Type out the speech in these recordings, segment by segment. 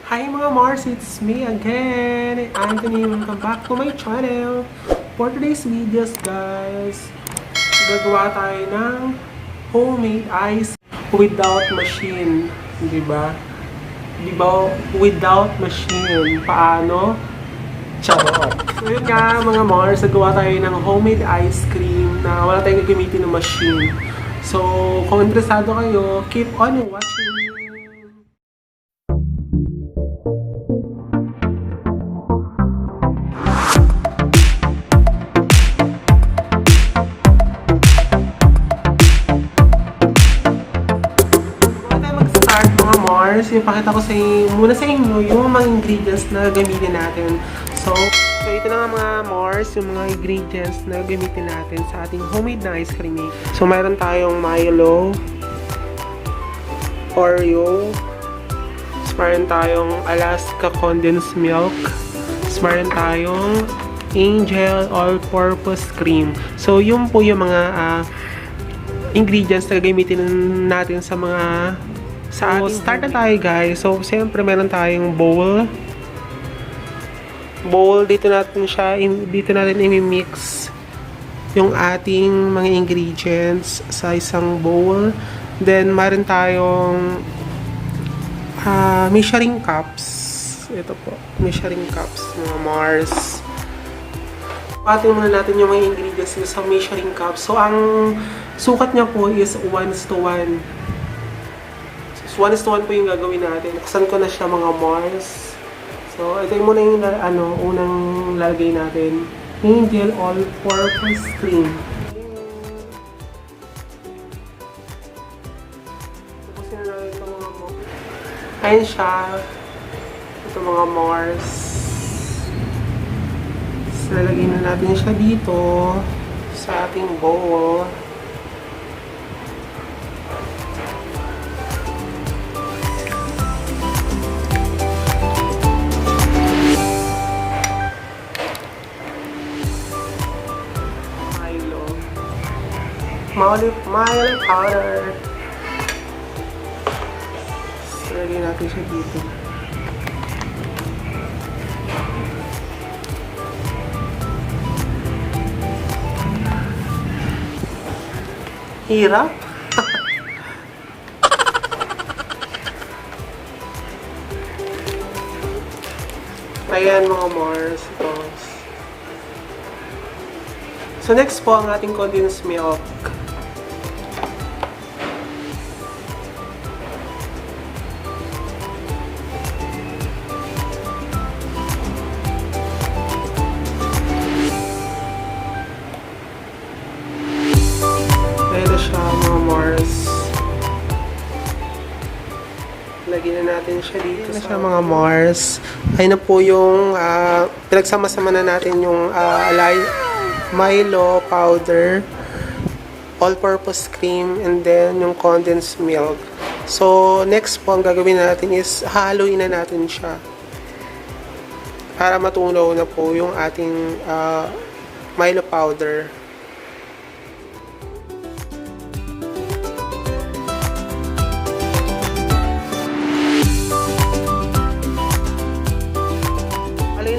Hi mga Mars, it's me again, Anthony. Welcome back to my channel. For today's videos guys, gagawa tayo ng homemade ice without machine. Diba? Diba? Without machine. Paano? Charot. So yun nga mga Mars, gagawa tayo ng homemade ice cream na wala tayong gagamitin ng machine. So kung interesado kayo, keep on watching. Ipakita ko muna sa inyo yung mga ingredients na gamitin natin. So ito na nga mga Mars, yung mga ingredients na gamitin natin sa ating homemade na ice cream. So mayroon tayong Milo, Oreo, mayroon tayong Alaska condensed milk, mayroon tayong Angel all-purpose cream. So yun po yung mga ingredients na gamitin natin sa mga start na tayo guys. So, siyempre meron tayong bowl. Dito natin i-mix yung ating mga ingredients sa isang bowl. Then, meron tayong measuring cups. Ito po, measuring cups, mga Mars. Patin muna natin yung mga ingredients sa measuring cups. So, ang sukat niya po is 1:1. 1:1 po yung gagawin natin. Buksan ko na siya mga Mars. So, ito yung muna yung unang lalagay natin. Angel all-purpose cream. Tapusin na natin ito mga Mars. Ayan siya. Ito mga Mars. So, lalagay na natin siya dito sa ating bowl. Milo powder. So, lagyan natin siya dito. Hirap. Ayan mga Mars. Ito. So next po ang ating condensed milk. Lagyan na natin siya dito sa mga Mars. Ayun na po yung pinagsama-sama na natin yung Milo powder, all-purpose cream, and then yung condensed milk. So next po ang gagawin natin is haluin na natin siya para matunaw na po yung ating Milo powder.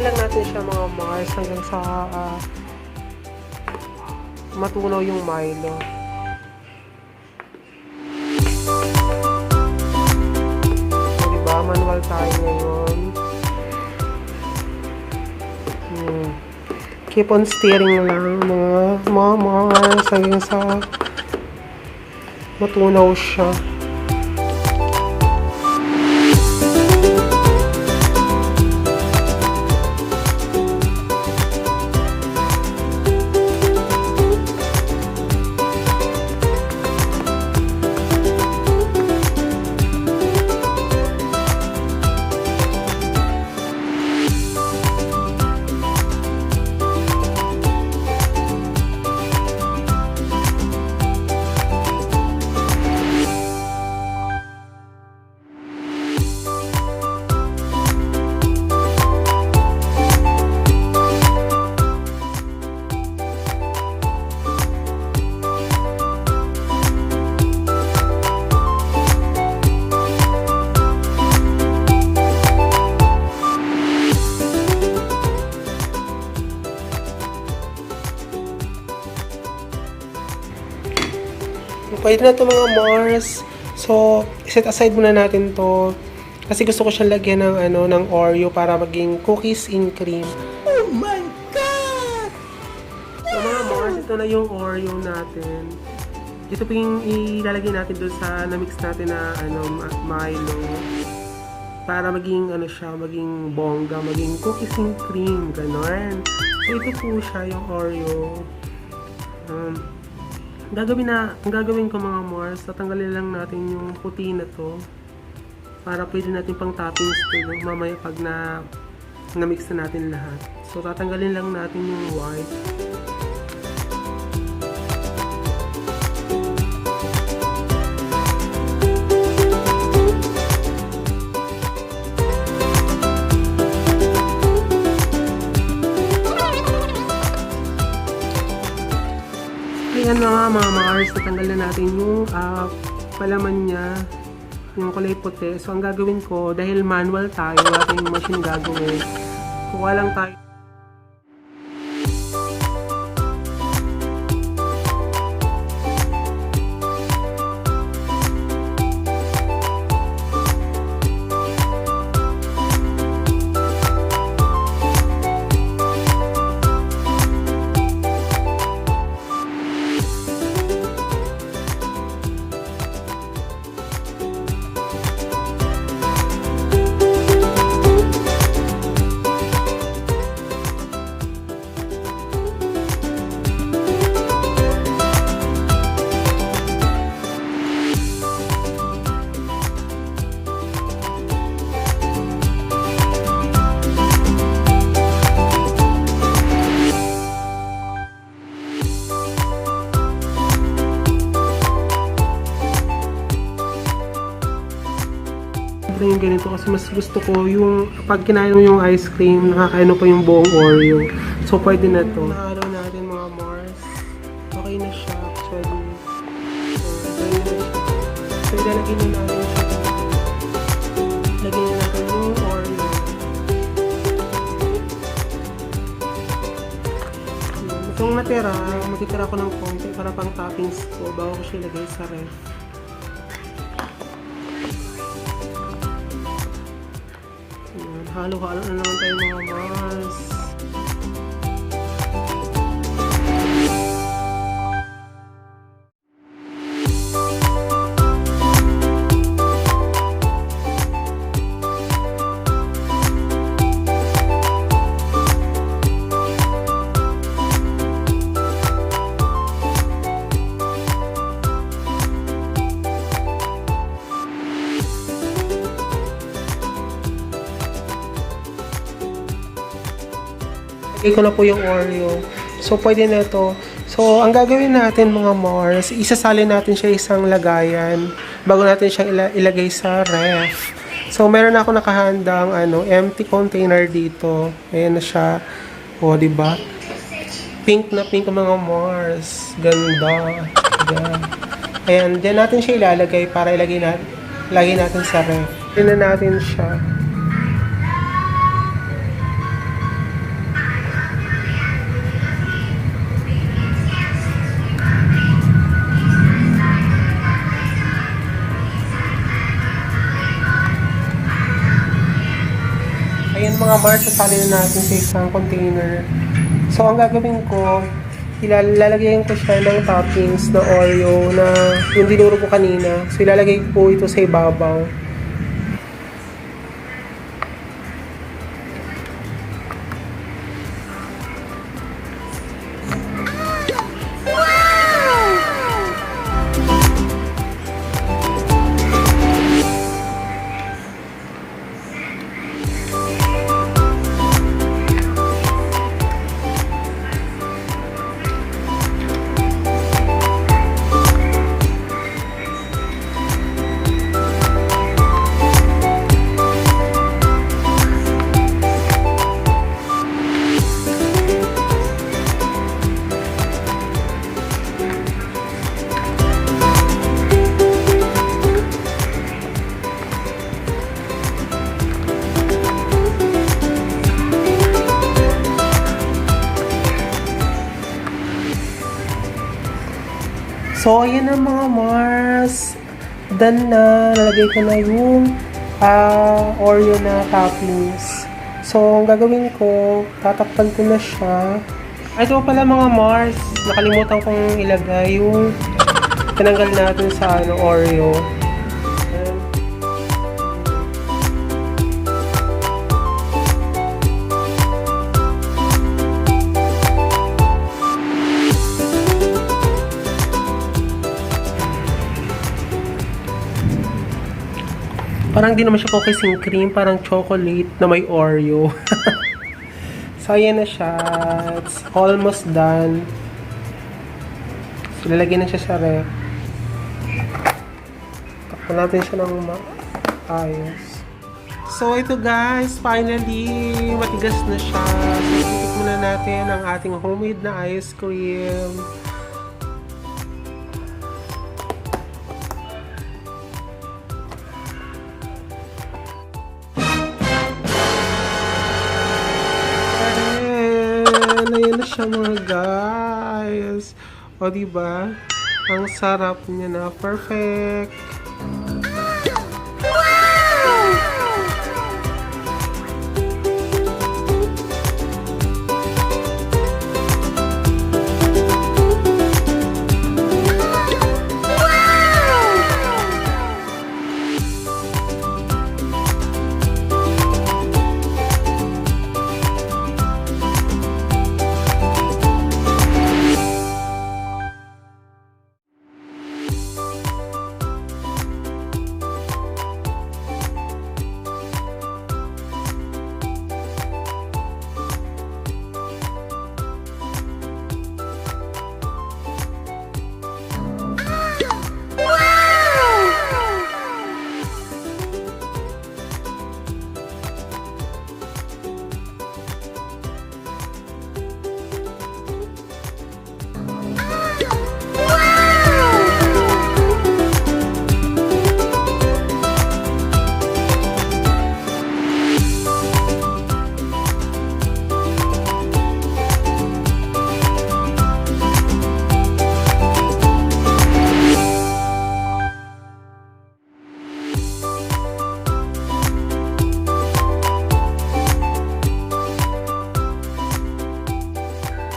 Lang natin siya mga Mars hanggang sa matunaw yung Milo. So, diba? Manual tayo ngayon. Keep on stirring lang mga Mars hanggang sa matunaw siya. pwede na ito mga Mars. So, set aside muna natin to. Kasi gusto ko siyang lagyan ng, ng Oreo para maging cookies in cream. Oh my God! So mga Mars, ito na yung Oreo natin. Ito po yung ilalagay natin doon sa na-mix natin na Milo. Para maging siya, maging bongga, maging cookies and cream, ganon. So ito po siya yung Oreo. Ang gagawin ko mga Mars, tatanggalin lang natin yung puti na to. Para pwede natin pang toppings to mamaya pag na-mix na natin lahat. So tatanggalin lang natin yung white. Ayan na mga Mars, natanggal na natin yung palaman niya, yung kulay puti. So ang gagawin ko, dahil manual tayo, wala tayong machine gagawin, kuha lang tayo. Yung ganito kasi mas gusto ko yung pag kinain mo yung ice cream, nakakain mo pa yung buong Oreo. So pwede na to. Nahalo natin mga Mars. Okay na siya actually. Pwede na siya. So ilalagay na natin siya. Lagyan na natin yung Oreo. Itong natira, matitira ko ng konti para pang toppings ko bago ko siya ilagay sa ref. Halo-halo na naman tayo mga Mars. Lagay ko na po yung Oreo. So, pwede na to. So, ang gagawin natin mga Mars, isasalin natin siya isang lagayan bago natin siyang ilagay sa ref. So, meron na ako nakahandang empty container dito. Ayan na siya. O, diba? Pink na pink mga Mars. Ganda. Ganda. Ayan, dyan natin siya ilalagay para ilagay natin sa ref. Tignan natin siya. Ayan mga Mars, sasalin na natin sa isang container. So, ang gagawin ko, ilalagyan ko siya ng toppings na Oreo na yung dinuro ko kanina. So, ilalagay ko ito sa ibabaw. So, ayan na mga Mars. Done na. Nalagay ko na yung Oreo na toppings. So, ang gagawin ko, tatakpan ko na siya. Ito pala mga Mars. Nakalimutan kong ilagay yung tinanggal natin sa Oreo. Parang di naman siya cookies cream, parang chocolate na may Oreo. So, ayan na siya. It's almost done. So, lalagyan na siya sa ref. Takpan natin siya ng ayos. So, ito guys, finally, matigas na siya. So, titik muna natin ang ating homemade na ice cream. Ayan na siya mga guys. O diba? Ang sarap niya na. Perfect.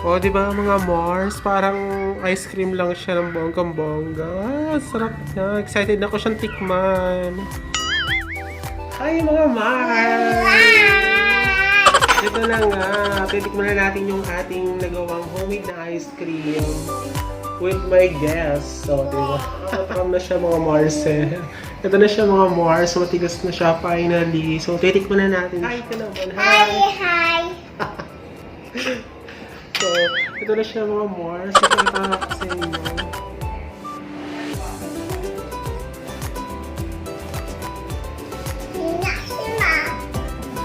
O, diba mga Mars? Parang ice cream lang siya ng bonggang-bongga. Sarap niya. Excited ako siyang tikman. Hi mga Mars! Ito na nga. Titikman na natin yung ating nagawang homemade na ice cream with my guests. So, diba? Matakam na siya mga Mars eh. Ito na siya mga Mars. Matigas na siya finally. So, titikman na natin. Hi ka naman. Hi! So, ito na siya mga Mars. Ito na sa inyo.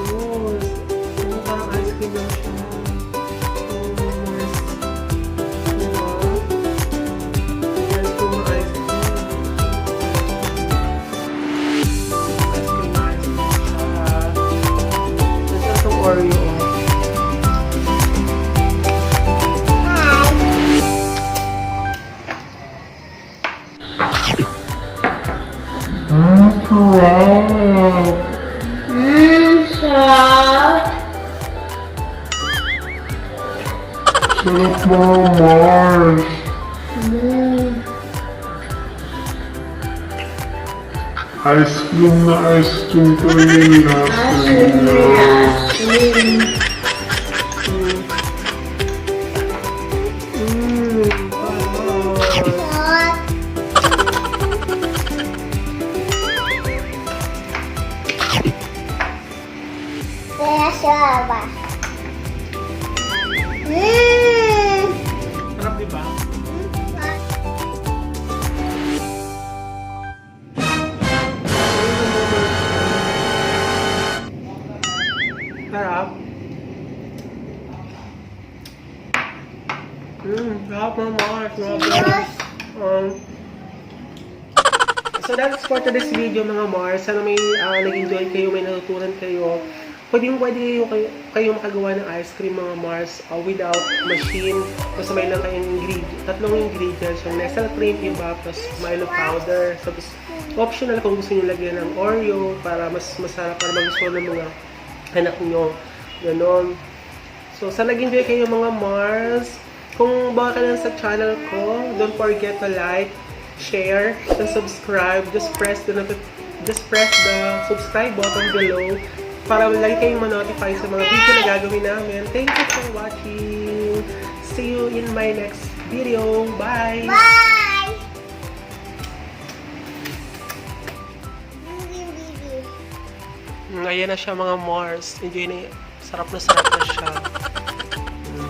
Oh, parang ice cream lang siya. Oh, Mars. Diba? Ice cream na ice cream. Ice cream na ice cream siya. Ito itong Oreo. Wow! Sarap! Sarap mga Mars! Ice cream na ice cream ko yung nasa Sarap! Sarap diba? Sarap? Sarap mga Mars. So that's for today's video mga Mars. Sana may nag-enjoy kayo, may natutunan kayo. kayo makagawa ng ice cream mga Mars without machine. Basta may lang kayong tatlong ingredients, yung Nestle cream, iba, plus Milo powder. So, optional kung gusto niyo lagyan ng Oreo para mas masarap, para magustuhan ng mga anak niyo. Ganon. So, sana nag-enjoy kayo mga Mars. Kung bago ka lang sa channel ko, don't forget to like, share, and subscribe. Just press the subscribe button below para lagi kayong ma-notify sa mga video na gagawin namin. Thank you for watching. See you in my next video. Bye! Bye! Ayan na siya mga Mars. Enjoy na. Sarap na siya.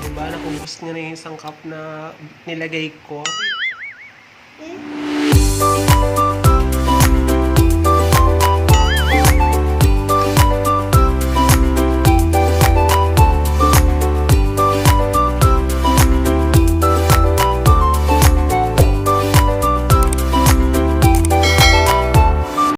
Diba? Nakumbos niya na yung isang cup na nilagay ko.